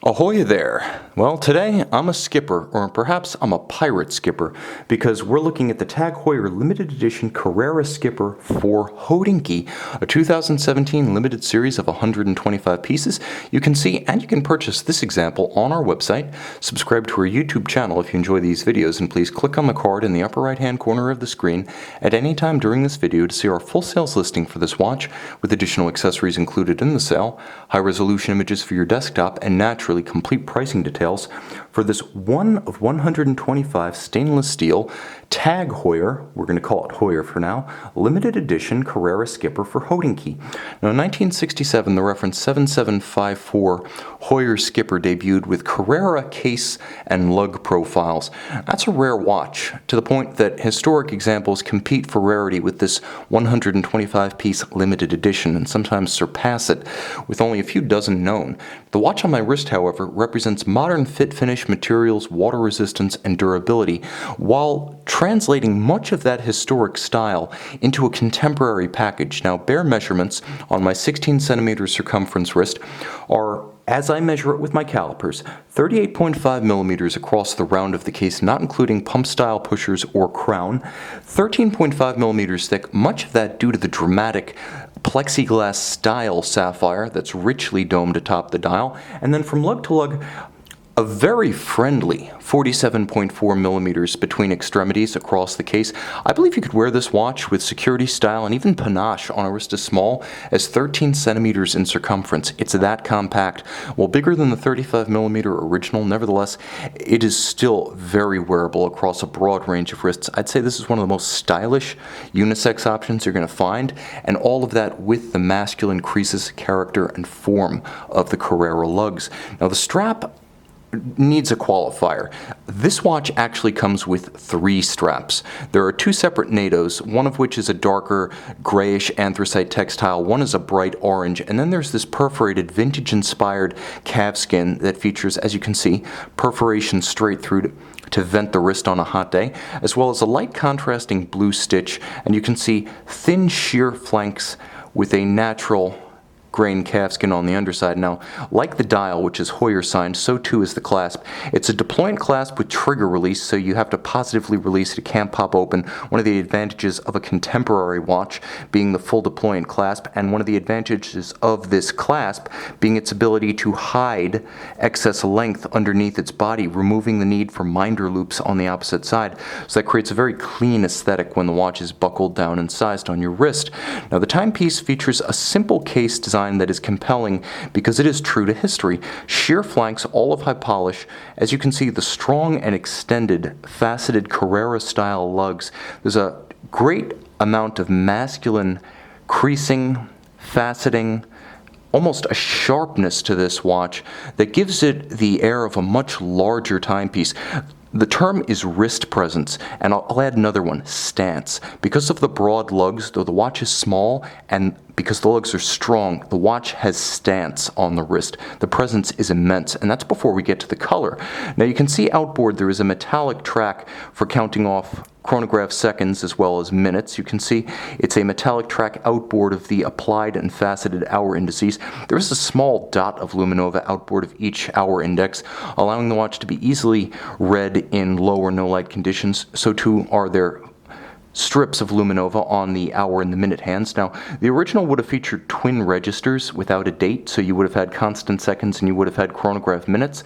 Ahoy there! Well, today I'm a skipper, or perhaps I'm a pirate skipper, because we're looking at the TAG Heuer limited edition Carrera skipper for Hodinkee, a 2017 limited series of 125 pieces. You can see and you can purchase this example on our website. Subscribe to our YouTube channel if you enjoy these videos, and please click on the card in the upper right hand corner of the screen at any time during this video to see our full sales listing for this watch, with additional accessories included in the sale, high resolution images for your desktop, and naturally complete pricing details for this one of 125 stainless steel TAG Heuer, we're going to call it Heuer for now, limited edition Carrera skipper for Hodinkee. Now in 1967 the reference 7754 Heuer skipper debuted with Carrera case and lug profiles. That's a rare watch, to the point that historic examples compete for rarity with this 125 piece limited edition and sometimes surpass it, with only a few dozen known. The watch on my wrist, however, represents modern fit finish materials, water resistance, and durability, while translating much of that historic style into a contemporary package. Now, bare measurements on my 16 centimeter circumference wrist are, as I measure it with my calipers, 38.5 millimeters across the round of the case, not including pump style pushers or crown, 13.5 millimeters thick, much of that due to the dramatic plexiglass style sapphire that's richly domed atop the dial, and then from lug to lug, a very friendly 47.4 millimeters between extremities across the case. I believe you could wear this watch with security style and even panache on a wrist as small as 13 centimeters in circumference. It's that compact. While bigger than the 35 millimeter original, nevertheless, it is still very wearable across a broad range of wrists. I'd say this is one of the most stylish unisex options you're going to find, and all of that with the masculine creases, character, and form of the Carrera lugs. Now the strap needs a qualifier. This watch actually comes with 3 straps. There are 2 separate NATOs, one of which is a darker grayish anthracite textile, one is a bright orange, and then there's this perforated vintage-inspired calfskin that features, as you can see, perforation straight through to vent the wrist on a hot day, as well as a light contrasting blue stitch, and you can see thin sheer flanks with a natural grain calfskin on the underside. Now, like the dial, which is Heuer signed, so too is the clasp. It's a deployant clasp with trigger release, so you have to positively release it. It can't pop open. One of the advantages of a contemporary watch being the full deployant clasp, and one of the advantages of this clasp being its ability to hide excess length underneath its body, removing the need for minder loops on the opposite side. So that creates a very clean aesthetic when the watch is buckled down and sized on your wrist. Now, the timepiece features a simple case design that is compelling because it is true to history. Sheer flanks, all of high polish. As you can see, the strong and extended faceted Carrera style lugs. There's a great amount of masculine creasing, faceting, almost a sharpness to this watch that gives it the air of a much larger timepiece. The term is wrist presence, and I'll add another one, stance. Because of the broad lugs, though the watch is small, and because the lugs are strong, the watch has stance on the wrist. The presence is immense, and that's before we get to the color. Now you can see outboard there is a metallic track for counting off chronograph seconds as well as minutes. You can see it's a metallic track outboard of the applied and faceted hour indices. There is a small dot of luminova outboard of each hour index, allowing the watch to be easily read in low or no light conditions. So too are there strips of luminova on the hour and the minute hands. Now, the original would have featured twin registers without a date, so you would have had constant seconds and you would have had chronograph minutes.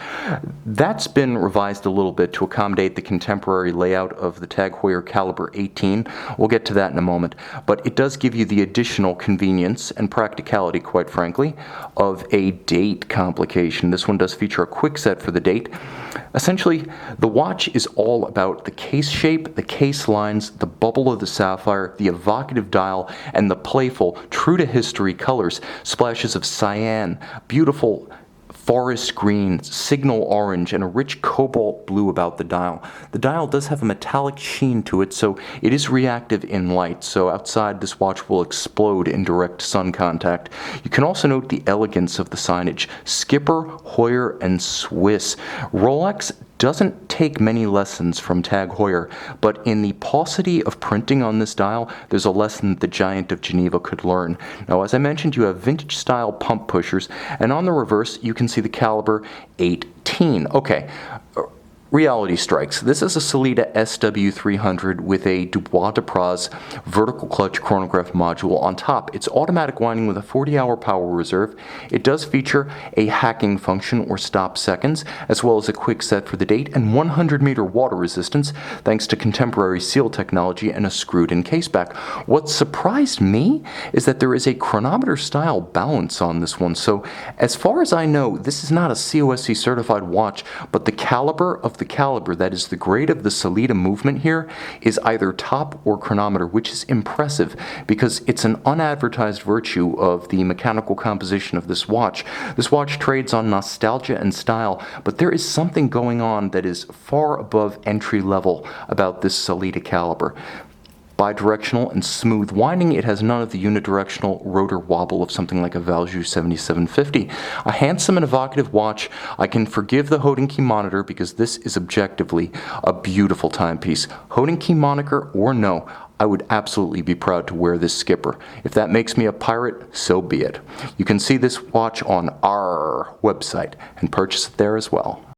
That's been revised a little bit to accommodate the contemporary layout of the TAG Heuer caliber 18. We'll get to that in a moment, but it does give you the additional convenience and practicality, quite frankly, of a date complication. This one does feature a quick set for the date. Essentially, the watch is all about the case shape, the case lines, the bubble of the sapphire, the evocative dial, and the playful, true-to-history colors, splashes of cyan, beautiful forest green, signal orange, and a rich cobalt blue about the dial. The dial does have a metallic sheen to it, so it is reactive in light, so outside this watch will explode in direct sun contact. You can also note the elegance of the signage. Skipper, Heuer, and Swiss. Rolex doesn't take many lessons from Tag Heuer, but in the paucity of printing on this dial, there's a lesson that the giant of Geneva could learn. Now, as I mentioned, you have vintage-style pump pushers, and on the reverse, you can see the caliber 18. Okay. Reality strikes. This is a Sellita SW300 with a Dubois de Praz vertical clutch chronograph module on top. It's automatic winding with a 40-hour power reserve. It does feature a hacking function or stop seconds, as well as a quick set for the date and 100-meter water resistance, thanks to contemporary seal technology and a screwed-in caseback. What surprised me is that there is a chronometer-style balance on this one. So, as far as I know, this is not a COSC certified watch, but the caliber of the caliber, that is the grade of the Sellita movement here, is either top or chronometer, which is impressive because it's an unadvertised virtue of the mechanical composition of this watch. This watch trades on nostalgia and style, but there is something going on that is far above entry level about this Sellita caliber. Bidirectional and smooth winding, it has none of the unidirectional rotor wobble of something like a Valjoux 7750. A handsome and evocative watch. I can forgive the Hodinkee monitor because this is objectively a beautiful timepiece. Hodinkee moniker or no, I would absolutely be proud to wear this skipper. If that makes me a pirate, so be it. You can see this watch on our website and purchase it there as well.